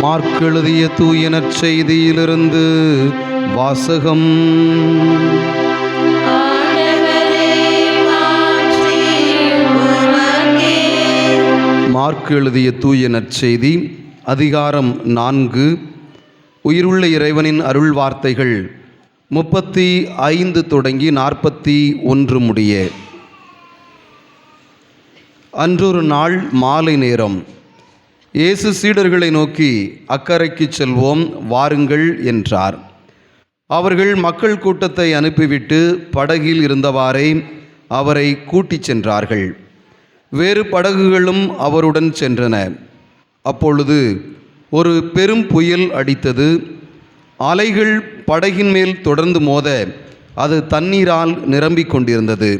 Mark எழுதிய தூய நற்செய்தியிலிருந்து வாசகம். மார்க் எழுதிய தூய நற்செய்தி அதிகாரம் 4. உயிருள்ள இறைவனின் அருள் வார்த்தைகள் 35 தொடங்கி 41 முடிய. அன்றொரு நாள் மாலை நேரம், இயேசு சீடர்களை நோக்கி, அக்கரைக்கு செல்வோம், வாருங்கள் என்றார். அவர்கள் மக்கள் கூட்டத்தை அனுப்பிவிட்டு படகில் இருந்தவாறே அவரை கூட்டிச் சென்றார்கள். வேறு படகுகளும் அவருடன் சென்றன. அப்பொழுது ஒரு பெரும் புயல் அடித்தது. அலைகள் படகின் மேல் தொடர்ந்து மோத அது தண்ணீரால் நிரம்பிக் கொண்டிருந்தது.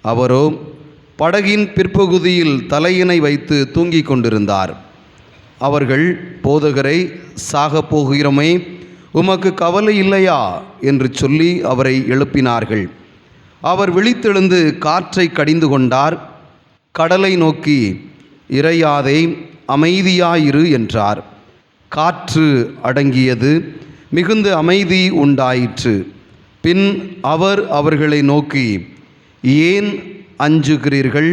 அவரோ படகின் பிற்பகுதியில் தலையினை வைத்து தூங்கிக் கொண்டிருந்தார். அவர்கள், போதகரை, சாகப் போகிறோமே, உமக்கு கவலை இல்லையா என்று சொல்லி அவரை எழுப்பினார்கள். அவர் விழித்தெழுந்து காற்றை கடிந்து கொண்டார். கடலை நோக்கி, இறையாதே, அமைதியாயிரு என்றார். காற்று அடங்கியது, மிகுந்த அமைதி உண்டாயிற்று. பின் அவர் அவர்களை நோக்கி, ஏன் அஞ்சுகிறீர்கள்?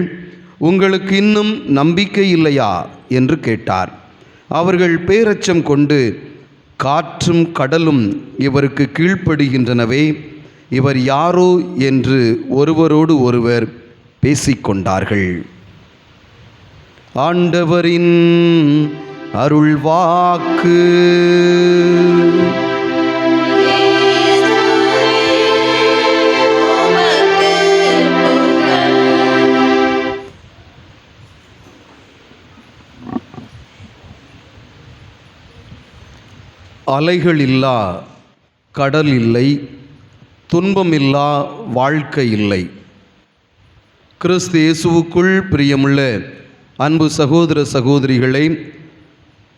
உங்களுக்கு இன்னும் நம்பிக்கை இல்லையா என்று கேட்டார். அவர்கள் பேரச்சம் கொண்டு, காற்றும் கடலும் இவருக்கு கீழ்ப்படுகின்றனவே, இவர் யாரோ என்று ஒருவரோடு ஒருவர் பேசிக்கொண்டார்கள். ஆண்டவரின் அருள்வாக்கு. அலைகள் இல்லா கடல் இல்லை, துன்பமில்லா வாழ்க்கை இல்லை. கிறிஸ்து இயேசுவுக்குள் பிரியமுள்ள அன்பு சகோதர சகோதரிகளை,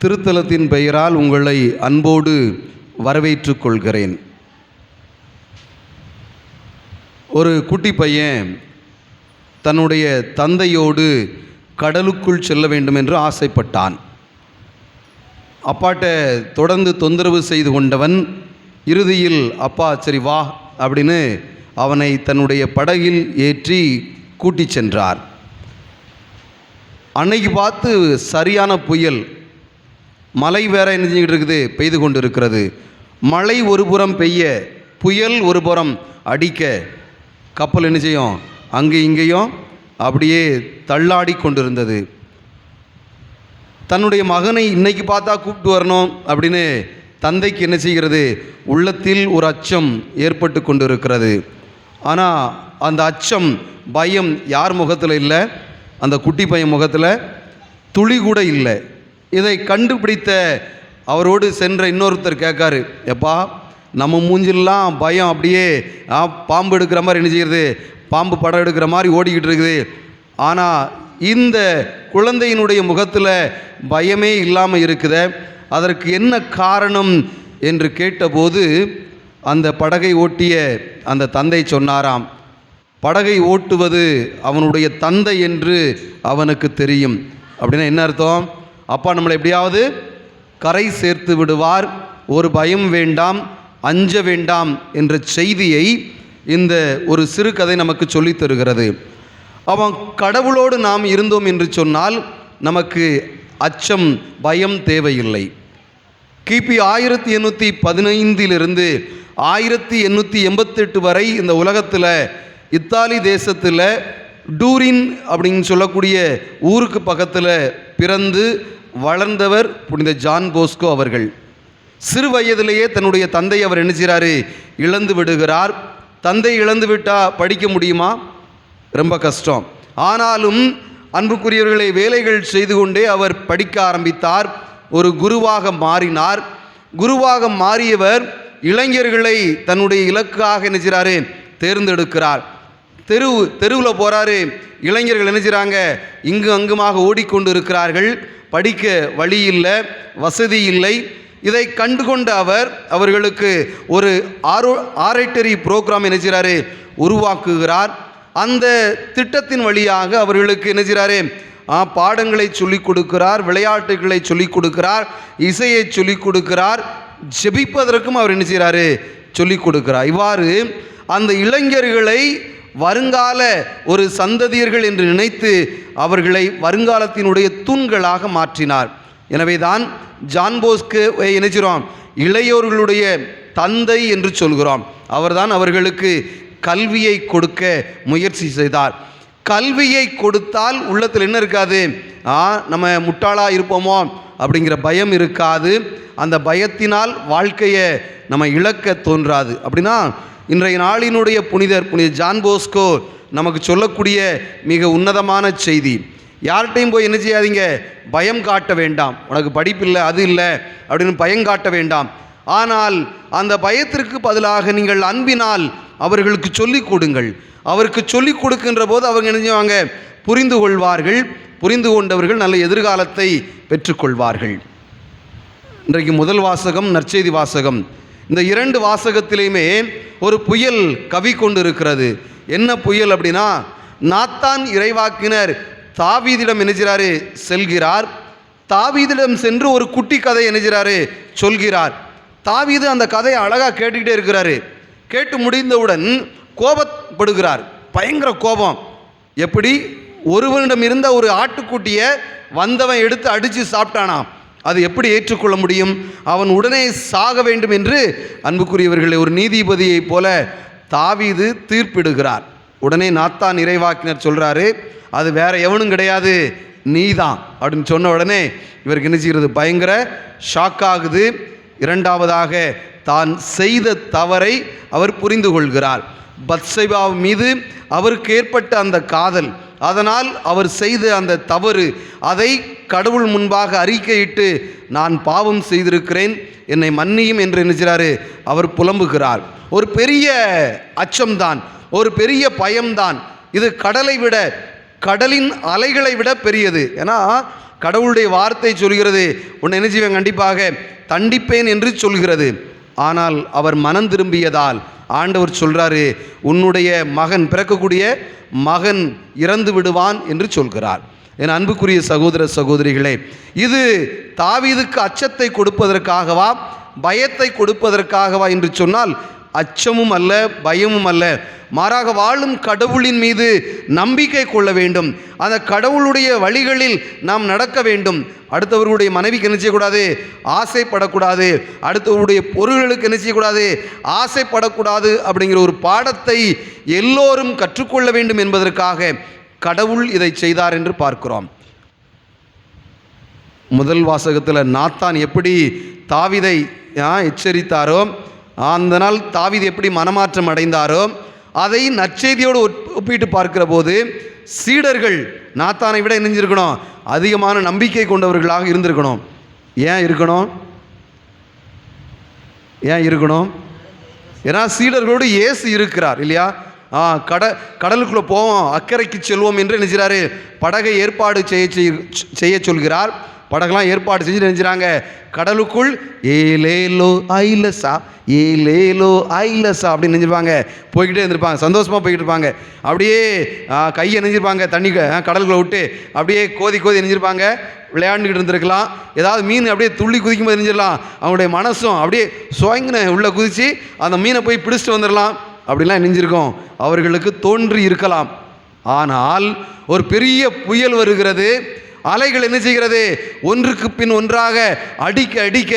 திருத்தலத்தின் பெயரால் உங்களை அன்போடு வரவேற்றுக் கொள்கிறேன். ஒரு குட்டி பையன் தன்னுடைய தந்தையோடு கடலுக்குள் செல்ல வேண்டும் என்று ஆசைப்பட்டான். அப்பாட்ட தொடர்ந்து தொந்தரவு செய்து கொண்டவன் இறுதியில், அப்பா சரி வா அப்படின்னு அவனை தன்னுடைய படகில் ஏற்றி கூட்டிச் சென்றார். அன்னைக்கு பார்த்து சரியான புயல், மழை வேற என்ன செஞ்சுக்கிட்டு இருக்குது, பெய்து கொண்டு இருக்கிறது. மழை ஒரு புறம் பெய்ய, புயல் ஒரு புறம் அடிக்க, கப்பல் என்ன செய்யும், அங்கே இங்கேயும் அப்படியே தள்ளாடி கொண்டிருந்தது. தன்னுடைய மகனை இன்னைக்கு பார்த்தா கூப்பிட்டு வரணும் அப்படின்னு தந்தைக்கு என்ன செய்கிறது, உள்ளத்தில் ஒரு அச்சம் ஏற்பட்டு கொண்டு இருக்கிறது. ஆனால் அந்த அச்சம், பயம் யார் முகத்தில் இல்லை, அந்த குட்டி பையன் முகத்தில் துளி கூட இல்லை. இதை கண்டுபிடித்த அவரோடு சென்ற இன்னொருத்தர் கேட்காரு, எப்பா நம்ம மூஞ்சிலாம் பயம் அப்படியே பாம்பு எடுக்கிற மாதிரி என்ன செய்கிறது, பாம்பு படம் எடுக்கிற மாதிரி ஓடிக்கிட்டு இருக்குது. ஆனால் இந்த குழந்தையினுடைய முகத்தில் பயமே இல்லாமல் இருக்குத, அதற்கு என்ன காரணம் என்று கேட்டபோது அந்த படகை ஓட்டிய அந்த தந்தை சொன்னாராம், படகை ஓட்டுவது அவனுடைய தந்தை என்று அவனுக்கு தெரியும். அப்படின்னா என்ன அர்த்தம்? அப்பா நம்மளை எப்படியாவது கரை சேர்த்து விடுவார், ஒரு பயம் வேண்டாம், அஞ்ச வேண்டாம் என்ற செய்தியை இந்த ஒரு சிறு கதை நமக்கு சொல்லித் தருகிறது. அவன் கடவுளோடு நாம் இருந்தோம் என்று சொன்னால் நமக்கு அச்சம், பயம் தேவையில்லை. கிபி 1815 1888 வரை இந்த உலகத்தில் இத்தாலி தேசத்தில் டூரின் அப்படின்னு சொல்லக்கூடிய ஊருக்கு பக்கத்தில் பிறந்து வளர்ந்தவர் புனித ஜான் போஸ்கோ அவர்கள். சிறு வயதிலேயே தன்னுடைய தந்தை அவர் என்ன செய்கிறாரு, இழந்து விடுகிறார். தந்தை இழந்து விட்டால் படிக்க முடியுமா? ரொம்ப கஷ்டம். ஆனாலும் அன்புக்குரியவர்களை, வேலைகள் செய்து கொண்டே அவர் படிக்க ஆரம்பித்தார். ஒரு குருவாக மாறினார். குருவாக மாறியவர் இளைஞர்களை தன்னுடைய இலக்காக என்ன செய்கிறாரு, தேர்ந்தெடுக்கிறார். தெருவில் போகிறாரு. இளைஞர்கள் என்ன செய்கிறாங்க, இங்கு அங்குமாக ஓடிக்கொண்டு இருக்கிறார்கள். படிக்க வழி இல்லை, வசதி இல்லை. இதை கண்டுகொண்ட அவர்களுக்கு ஒரு ஆரேட்டரி ப்ரோக்ராம் என்ன செய்கிறாரு, உருவாக்குகிறார். அந்த திட்டத்தின் வழியாக அவர்களுக்கு என்ன செய்கிறாரு, பாடங்களை சொல்லிக் கொடுக்கிறார், விளையாட்டுகளை சொல்லிக் கொடுக்கிறார், இசையை சொல்லிக் கொடுக்கிறார், ஜெபிப்பதற்கும் அவர் என்ன செய்கிறாரு, சொல்லிக் கொடுக்கிறார். இவ்வாறு அந்த இளைஞர்களை வருங்கால ஒரு சந்ததியர்கள் என்று நினைத்து அவர்களை வருங்காலத்தினுடைய தூண்களாக மாற்றினார். எனவே தான் ஜான் போஸ்கோ நினைச்சிரோம் இளையோர்களுடைய தந்தை என்று சொல்கிறோம். அவர்தான் அவர்களுக்கு கல்வியை கொடுக்க முயற்சி செய்தார். கல்வியை கொடுத்தால் உள்ளத்தில் என்ன இருக்காது, நம்ம முட்டாளாக இருப்போமோ அப்படிங்கிற பயம் இருக்காது. அந்த பயத்தினால் வாழ்க்கையை நம்ம இழக்க தோன்றாது. அப்படின்னா இன்றைய நாளினுடைய புனித ஜான் போஸ்கோ நமக்கு சொல்லக்கூடிய மிக உன்னதமான செய்தி, யார்கிட்டையும் போய் என்ன செய்யாதீங்க, பயம் காட்ட வேண்டாம். உனக்கு படிப்பில்லை, அது இல்லை அப்படின்னு பயம் காட்ட வேண்டாம். ஆனால் அந்த பயத்திற்கு பதிலாக நீங்கள் அன்பினால் அவர்களுக்கு சொல்லிக் கொடுங்கள். அவருக்கு சொல்லிக் கொடுக்கின்ற போது அவங்க என்ன செய்வாங்க, புரிந்து கொள்வார்கள். புரிந்து கொண்டவர்கள் நல்ல எதிர்காலத்தை பெற்றுக்கொள்வார்கள். இன்றைக்கு முதல் வாசகம், நற்செய்தி வாசகம், இந்த 2 வாசகத்திலையுமே ஒரு புயல் கவி கொண்டு இருக்கிறது. என்ன புயல் அப்படின்னா, நாத்தான் இறைவாக்கினர் தாவீதிடம் நினைக்கிறாரு செல்கிறார். தாவீதிடம் சென்று ஒரு குட்டி கதை நினைக்கிறாரு சொல்கிறார். தாவீது அந்த கதையை அழகாக கேட்டுக்கிட்டே இருக்கிறாரு. கேட்டு முடிந்தவுடன் கோபப்படுகிறார், பயங்கர கோபம். எப்படி ஒருவனிடம் இருந்த ஒரு ஆட்டுக்குட்டியை வந்தவன் எடுத்து அடித்து சாப்பிட்டானா, அது எப்படி ஏற்றுக்கொள்ள முடியும்? அவன் உடனே சாக வேண்டும் என்று அன்புக்குரியவர்களை ஒரு நீதிபதியைப் போல தாவீது தீர்ப்பிடுகிறார். உடனே நாத்தான் இறைவாக்கினர் சொல்கிறாரு, அது வேற எவனும் கிடையாது, நீதான் அப்படின்னு சொன்ன உடனே இவருக்கு என்ன செய்கிறது, பயங்கர ஷாக் ஆகுது. இரண்டாவதாக தான் செய்த தவறை அவர் புரிந்து கொள்கிறார். பத்சேபா மீது அவருக்கு ஏற்பட்ட அந்த காதல், அதனால் அவர் செய்த அந்த தவறு, அதை கடவுள் முன்பாக அறிக்கையிட்டு நான் பாவம் செய்திருக்கிறேன், என்னை மன்னியும் என்று நினைக்கிறாரு அவர் புலம்புகிறார். ஒரு பெரிய அச்சம்தான், ஒரு பெரிய பயம்தான். இது கடலை விட, கடலின் அலைகளை விட பெரியது. ஏன்னா கடவுளுடைய வார்த்தை சொல்கிறது, உன்னை என்ன செய்வேன், கண்டிப்பாக தண்டிப்பேன் என்று சொல்கிறது. ஆனால் அவர் மனம் திரும்பியதால் ஆண்டவர் சொல்கிறாரு, உன்னுடைய மகன், பிறக்கக்கூடிய மகன் இறந்து விடுவான் என்று சொல்கிறார். என் அன்புக்குரிய சகோதர சகோதரிகளே, இது தாவீதுக்கு அச்சத்தை கொடுப்பதற்காகவா, பயத்தை கொடுப்பதற்காகவா என்று சொன்னால் அச்சமும் அல்ல, பயமும் அல்ல. மாறாக வாழும் கடவுளின் மீது நம்பிக்கை கொள்ள வேண்டும். அந்த கடவுளுடைய வழிகளில் நாம் நடக்க வேண்டும். அடுத்தவர்களுடைய மனைவிக்கு என்ன செய்யக்கூடாது, ஆசைப்படக்கூடாது. அடுத்தவருடைய பொருள்களுக்கு என்ன செய்யக்கூடாது, ஆசைப்படக்கூடாது. அப்படிங்கிற ஒரு பாடத்தை எல்லோரும் கற்றுக்கொள்ள வேண்டும் என்பதற்காக கடவுள் இதை செய்தார் என்று பார்க்கிறோம். முதல் வாசகத்தில் நாத்தான் எப்படி தாவீதை எச்சரித்தாரோ, அந்த நாள் தாவீது எப்படி மனமாற்றம் அடைந்தாரோ, அதை நற்செய்தியோடு ஒப்பிட்டு பார்க்கிற போது சீடர்கள் நாத்தானை விட என்ன செஞ்சிருக்கணும், அதிகமான நம்பிக்கை கொண்டவர்களாக இருந்திருக்கணும். ஏன் இருக்கணும்? ஏன்னா சீடர்களோடு இயேசு இருக்கிறார் இல்லையா? கடலுக்குள்ளே போவோம், அக்கறைக்கு செல்வோம் என்று நினைக்கிறாரு. படகை ஏற்பாடு செய்ய சொல்கிறார். படகெல்லாம் ஏற்பாடு செஞ்சு நினைச்சாங்க. கடலுக்குள் ஏலேலோ ஐலசா, ஏலேலோ ஐலசா அப்படின்னு நினைச்சிருப்பாங்க. போய்கிட்டே இருந்திருப்பாங்க, சந்தோஷமாக போய்கிட்டு இருப்பாங்க. அப்படியே கையை நினைச்சிருப்பாங்க, தண்ணி கடலுக்குள்ளே விட்டு அப்படியே கோதி நினைச்சிருப்பாங்க. விளையாண்டுக்கிட்டு இருந்திருக்கலாம். ஏதாவது மீன் அப்படியே துள்ளி குதிக்கும் போது நினைச்சிடலாம். அவங்களுடைய மனசும் அப்படியே சுவங்கின உள்ளே குதித்து அந்த மீனை போய் பிடிச்சிட்டு வந்துடலாம் அப்படிலாம் நெஞ்சிருக்கோம், அவர்களுக்கு தோன்றி இருக்கலாம். ஆனால் ஒரு பெரிய புயல் வருகிறது. அலைகள் என்ன செய்கிறது, ஒன்றுக்கு பின் ஒன்றாக அடிக்க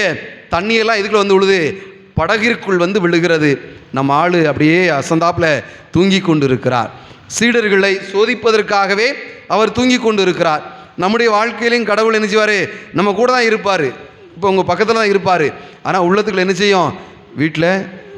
தண்ணியெல்லாம் இதுக்குள்ள வந்து விழுது, படகிற்குள் வந்து விழுகிறது. நம்ம ஆள் அப்படியே அசந்தாப்பில் தூங்கி கொண்டு இருக்கிறார். சீடர்களை சோதிப்பதற்காகவே அவர் தூங்கி கொண்டு இருக்கிறார். நம்முடைய வாழ்க்கையிலையும் கடவுள் என்ன செய்வார், நம்ம கூட தான் இருப்பார். இப்போ உங்கள் பக்கத்தில் தான் இருப்பார். ஆனால் உள்ளத்துக்குள்ள என்ன செய்யும்,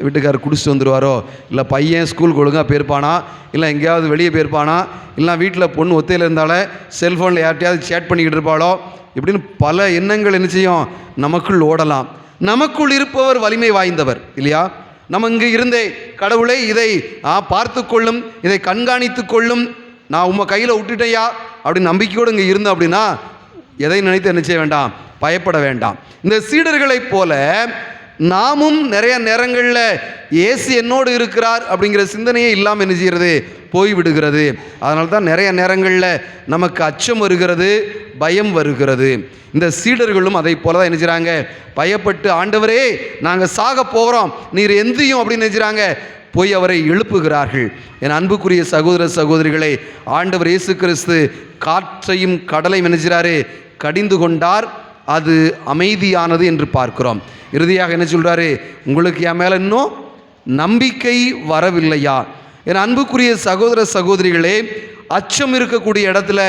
வீட்டுக்காரர் குடிச்சிட்டு வந்துடுவாரோ, இல்லை பையன் ஸ்கூலுக்கு ஒழுங்காக போயிருப்பானா, இல்லை எங்கேயாவது வெளியே போயிருப்பானா, இல்லை வீட்டில் பொண்ணு ஒத்தையில் இருந்தாலே செல்ஃபோனில் யார்ட்டையாவது சேட் பண்ணிக்கிட்டு இருப்பாளோ, இப்படின்னு பல எண்ணங்கள் என்ன செய்யும், நமக்குள் ஓடலாம். நமக்குள் இருப்பவர் வலிமை வாய்ந்தவர் இல்லையா? நம்ம இங்கே இருந்தே கடவுளை இதை பார்த்து கொள்ளும், இதை கண்காணித்து கொள்ளும், நான் உங்கள் கையில் விட்டுட்டேயா அப்படின்னு நம்பிக்கையோடு இங்கே இருந்தோம் அப்படின்னா எதை நினைத்து என்ன செய்ய வேண்டாம், பயப்பட வேண்டாம். இந்த சீடர்களைப் போல நாமும் நிறைய நேரங்களில் இயேசு என்னோடு இருக்கிறார் அப்படிங்கிற சிந்தனையே இல்லாமல் என்ன செய்கிறது, போய்விடுகிறது. அதனால தான் நிறைய நேரங்களில் நமக்கு அச்சம் வருகிறது, பயம் வருகிறது. இந்த சீடர்களும் அதை போல தான் நினைக்கிறாங்க. பயப்பட்டு, ஆண்டவரே நாங்கள் சாக போகிறோம், நீர் எந்தியும் அப்படின்னு நினைக்கிறாங்க. போய் அவரை எழுப்புகிறார்கள். என் அன்புக்குரிய சகோதர சகோதரிகளை, ஆண்டவர் இயேசு கிறிஸ்து காற்றையும் கடலையும் நினைக்கிறாரு, கடிந்து கொண்டார், அது அமைதியானது என்று பார்க்கிறோம். இறுதியாக என்ன சொல்றாரு? உங்களுக்கு என் மேல இன்னும் நம்பிக்கை வரவில்லையா? என் அன்புக்குரிய சகோதர சகோதரிகளே, அச்சம் இருக்கக்கூடிய இடத்துல,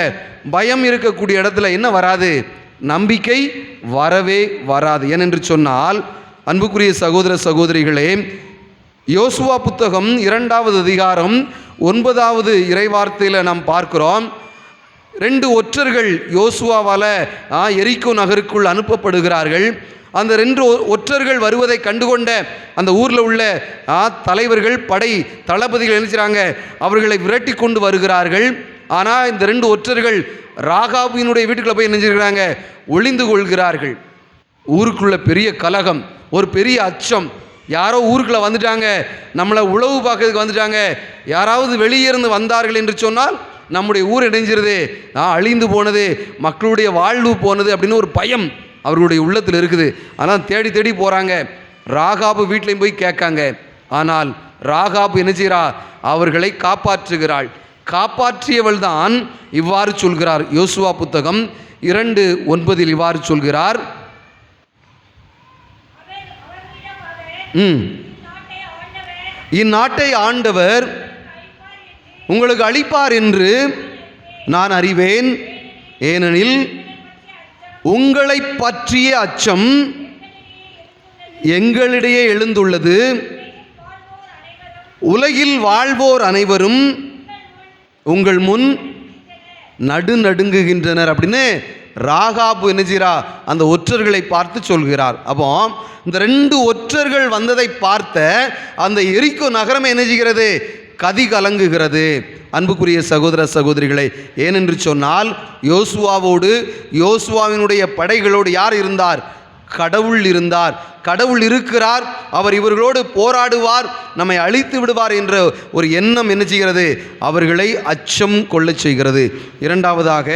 பயம் இருக்கக்கூடிய இடத்துல என்ன வராது? நம்பிக்கை வரவே வராது. ஏனென்று சொன்னால், அன்புக்குரிய சகோதர சகோதரிகளே, யோசுவா புத்தகம் 2வது அதிகாரம் 9வது இறைவார்த்தையில் நாம் பார்க்கிறோம். 2 ஒற்றர்கள் யோசுவாவால் எரிக்கோ நகருக்குள் அனுப்பப்படுகிறார்கள். அந்த 2 ஒற்றர்கள் வருவதை கண்டுகொண்ட அந்த ஊரில் உள்ள தலைவர்கள், படை தளபதிகள் நினைச்சாங்க, அவர்களை விரட்டி கொண்டு வருகிறார்கள். ஆனால் இந்த 2 ஒற்றர்கள் ராகாபினுடைய வீட்டுக்குள்ள போய் நினைச்சிருக்கிறாங்க, ஒளிந்து கொள்கிறார்கள். ஊருக்குள்ள பெரிய கலகம், ஒரு பெரிய அச்சம். யாரோ ஊருக்குள்ளே வந்துட்டாங்க, நம்மளை உளவு பார்க்கறதுக்கு வந்துட்டாங்க, யாராவது வெளியே இருந்து வந்தார்கள் என்று சொன்னால் நம்முடைய ஊர் இணைஞ்சிருது, அழிந்து போனது, மக்களுடைய வாழ்வு போனது அப்படின்னு ஒரு பயம் அவர்களுடைய உள்ளத்தில் இருக்குது. ஆனால் தேடி தேடி போகிறாங்க. ராகாபு வீட்லையும் போய் கேட்காங்க. ஆனால் ராகாபு என்ன செய்கிறா? அவர்களை காப்பாற்றுகிறாள். காப்பாற்றியவள் தான் இவ்வாறு சொல்கிறார். யோசுவா புத்தகம் 2:9 இவ்வாறு சொல்கிறார். இந்நாட்டை ஆண்டவர் உங்களுக்கு அளிப்பார் என்று நான் அறிவேன், ஏனெனில் உங்களை பற்றிய அச்சம் எங்களிடையே எழுந்துள்ளது, உலகில் வாழ்வோர் அனைவரும் உங்கள் முன் நடுநடுங்குகின்றனர் அப்படின்னு ராகாபு என்னஜிரா அந்த ஒற்றர்களை பார்த்து சொல்கிறார். அப்போ இந்த 2 ஒற்றர்கள் வந்ததை பார்த்த அந்த எரிக்கோ நகரம் என்ன செய்கிறது? கதி கலங்குகிறது. அன்புக்குரிய சகோதர சகோதரிகளை, ஏனென்று சொன்னால் யோசுவாவோடு, யோசுவாவினுடைய படைகளோடு யார் இருந்தார்? கடவுள் இருந்தார். கடவுள் இருக்கிறார், அவர் இவர்களோடு போராடுவார், நம்மை அழித்து விடுவார் என்ற ஒரு எண்ணம் என்ன செய்கிறது? அவர்களை அச்சம் கொள்ளச் செய்கிறது. இரண்டாவதாக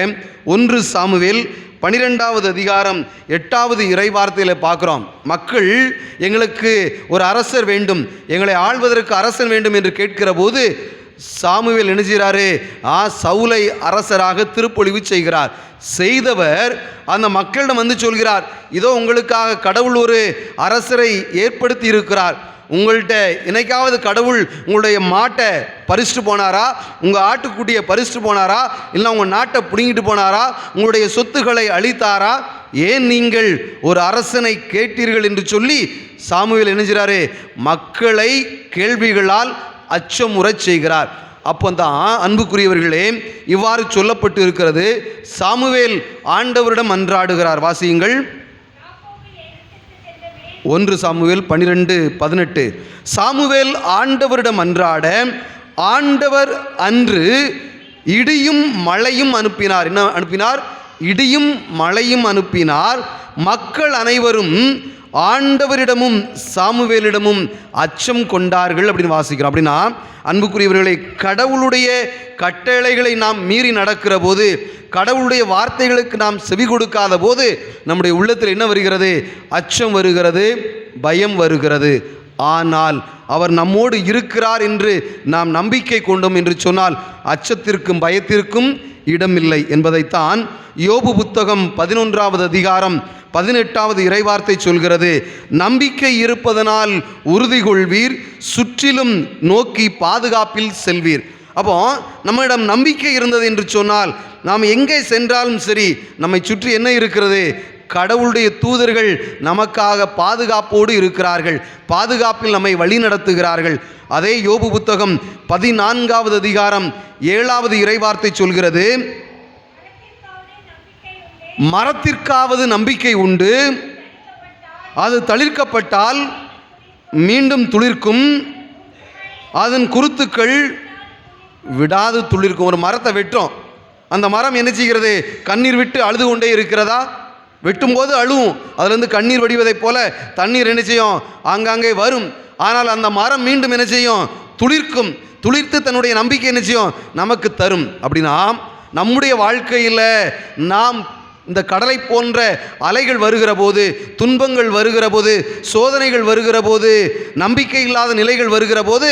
1 சாமுவேல் 12வது அதிகாரம் 8வது இறைவார்த்தையில் பார்க்குறோம். மக்கள் எங்களுக்கு ஒரு அரசர் வேண்டும், எங்களை ஆள்வதற்கு அரசன் வேண்டும் என்று கேட்கிற போது சாமுவேல் என்ன செய்கிறாரு? சவுலை அரசராக திருப்பொழிவு செய்கிறார். செய்தவர் அந்த மக்களிடம் வந்து சொல்கிறார், இதோ உங்களுக்காக கடவுள் ஒரு அரசரை ஏற்படுத்தி இருக்கிறார். உங்கள்கிட்ட என்னைக்காவது கடவுள் உங்களுடைய மாட்டை பறிச்சுட்டு போனாரா? உங்கள் ஆட்டுக்குட்டியை பறிச்சுட்டு போனாரா? இல்லை உங்கள் நாட்டை பிடுங்கிட்டு போனாரா? உங்களுடைய சொத்துக்களை அழித்தாரா? ஏன் நீங்கள் ஒரு அரசனை கேட்டீர்கள் என்று சொல்லி சாமுவேல் என்ன செய்கிறாரு? மக்களை கேள்விகளால் அச்சமுறச் செய்கிறார். அப்போ தான் அன்புக்குரியவர்களே, இவ்வாறு சொல்லப்பட்டு இருக்கிறது. சாமுவேல் ஆண்டவரிடம் மன்றாடுகிறார். வாசியுங்கள். 1 சாமுவேல் 12:18. சாமுவேல் ஆண்டவரிடம் மன்றாட ஆண்டவர் அன்று இடியும் மழையும் அனுப்பினார். என்ன அனுப்பினார்? இடியும் மழையும் அனுப்பினார். மக்கள் அனைவரும் ஆண்டவரிடமும் சாமுவேலிடமும் அச்சம் கொண்டார்கள் அப்படின்னு வாசிக்கிறோம். அப்படின்னா அன்புக்குரியவர்களை, கடவுளுடைய கட்டளைகளை நாம் மீறி நடக்கிற போது, கடவுளுடைய வார்த்தைகளுக்கு நாம் செவி கொடுக்காத போது நம்முடைய உள்ளத்தில் என்ன வருகிறது? அச்சம் வருகிறது, பயம் வருகிறது. ஆனால் அவர் நம்மோடு இருக்கிறார் என்று நாம் நம்பிக்கை கொண்டோம் என்று சொன்னால் அச்சத்திற்கும் பயத்திற்கும் இடமில்லை என்பதைத்தான் யோபு புத்தகம் 11வது அதிகாரம் 18வது இறைவார்த்தை சொல்கிறது. நம்பிக்கை இருப்பதனால் உறுதி கொள்வீர், சுற்றிலும் நோக்கி பாதுகாப்பில் செல்வீர். அப்போ நம்மிடம் நம்பிக்கை இருந்தது என்று சொன்னால் நாம் எங்கே சென்றாலும் சரி, நம்மை சுற்றி என்ன இருக்கிறது? கடவுளுடைய தூதர்கள் நமக்காக பாதுகாப்போடு இருக்கிறார்கள், பாதுகாப்பில் நம்மை வழி நடத்துகிறார்கள். அதே யோபு புத்தகம் 14வது அதிகாரம் 7வது இறைவார்த்தை சொல்கிறது, மரத்திற்காவது நம்பிக்கை உண்டு, அது தளிர்க்கப்பட்டால் மீண்டும் துளிர்க்கும், அதன் குருத்துக்கள் விடாது துளிர்க்கும். ஒரு மரத்தை வெட்டோம், அந்த மரம் என்ன செய்கிறது? கண்ணீர் விட்டு அழுது கொண்டே இருக்கிறதா? வெட்டும்போது அழுவும், அதிலிருந்து கண்ணீர் வடிவதைப் போல தண்ணீர் என்ன செய்யும்? ஆங்காங்கே வரும். ஆனால் அந்த மரம் மீண்டும் என்ன செய்யும்? துளிர்க்கும். துளிர்த்து தன்னுடைய நம்பிக்கை நிச்சயம் நமக்கு தரும். அப்படின்னா நம்முடைய வாழ்க்கையில் நாம் இந்த கடலை போன்ற அலைகள் வருகிற போது, துன்பங்கள் வருகிற போது, சோதனைகள் வருகிற போது, நம்பிக்கை இல்லாத நிலைகள் வருகிற போது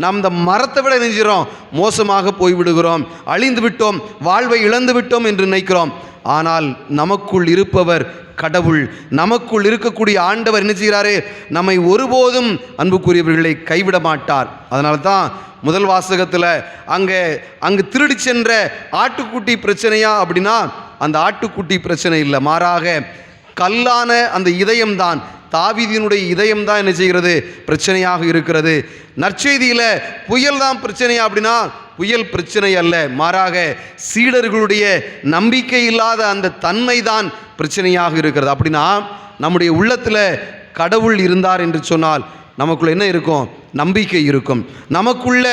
நாம் இந்த மரத்தை விட நினைக்கிறோம் மோசமாக போய்விடுகிறோம், அழிந்து விட்டோம், வாழ்வை இழந்து விட்டோம் என்று நினைக்கிறோம். ஆனால் நமக்குள் இருப்பவர் கடவுள், நமக்குள் இருக்கக்கூடிய ஆண்டவர் என்ன செய்கிறாரு? நம்மை ஒருபோதும் அன்புக்குரியவர்களை கைவிட மாட்டார். அதனால தான் முதல் வாசகத்தில் அங்கே திருடி சென்ற ஆட்டுக்குட்டி பிரச்சனையா அப்படின்னா அந்த ஆட்டுக்குட்டி பிரச்சனை இல்லை, மாறாக கல்லான அந்த இதயம்தான், தாவீதினுடைய இதயம்தான் என்ன செய்கிறது? பிரச்சனையாக இருக்கிறது. நற்செய்தியில் புயல் தான் பிரச்சனையா அப்படின்னா புயல் பிரச்சனை அல்ல, மாறாக சீடர்களுடைய நம்பிக்கை இல்லாத அந்த தன்மை தான் பிரச்சனையாக இருக்கிறது. அப்படின்னா நம்முடைய உள்ளத்தில் கடவுள் இருந்தார் என்று சொன்னால் நமக்குள்ள என்ன இருக்கும்? நம்பிக்கை இருக்கும். நமக்குள்ள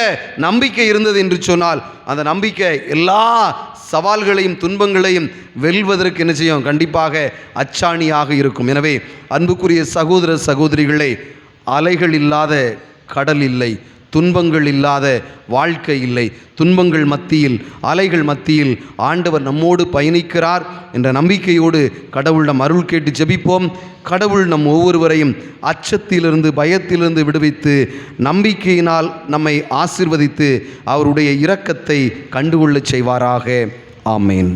நம்பிக்கை இருந்தது என்று சொன்னால் அந்த நம்பிக்கை எல்லா சவால்களையும் துன்பங்களையும் வெல்வதற்கு என்ன செய்யும்? கண்டிப்பாக அச்சாணியாக இருக்கும். எனவே அன்புக்குரிய சகோதர சகோதரிகளே, அலைகள் இல்லாத கடல் இல்லை, துன்பங்கள் இல்லாத வாழ்க்கை இல்லை. துன்பங்கள் மத்தியில், அலைகள் மத்தியில் ஆண்டவர் நம்மோடு பயணிக்கிறார் என்ற நம்பிக்கையோடு கடவுளிடம் அருள் கேட்டு ஜெபிப்போம். கடவுள் நம் ஒவ்வொருவரையும் அச்சத்திலிருந்து, பயத்திலிருந்து விடுவித்து நம்பிக்கையினால் நம்மை ஆசீர்வதித்து அவருடைய இரக்கத்தை கண்டுகொள்ளச் செய்வாராக. ஆமேன்.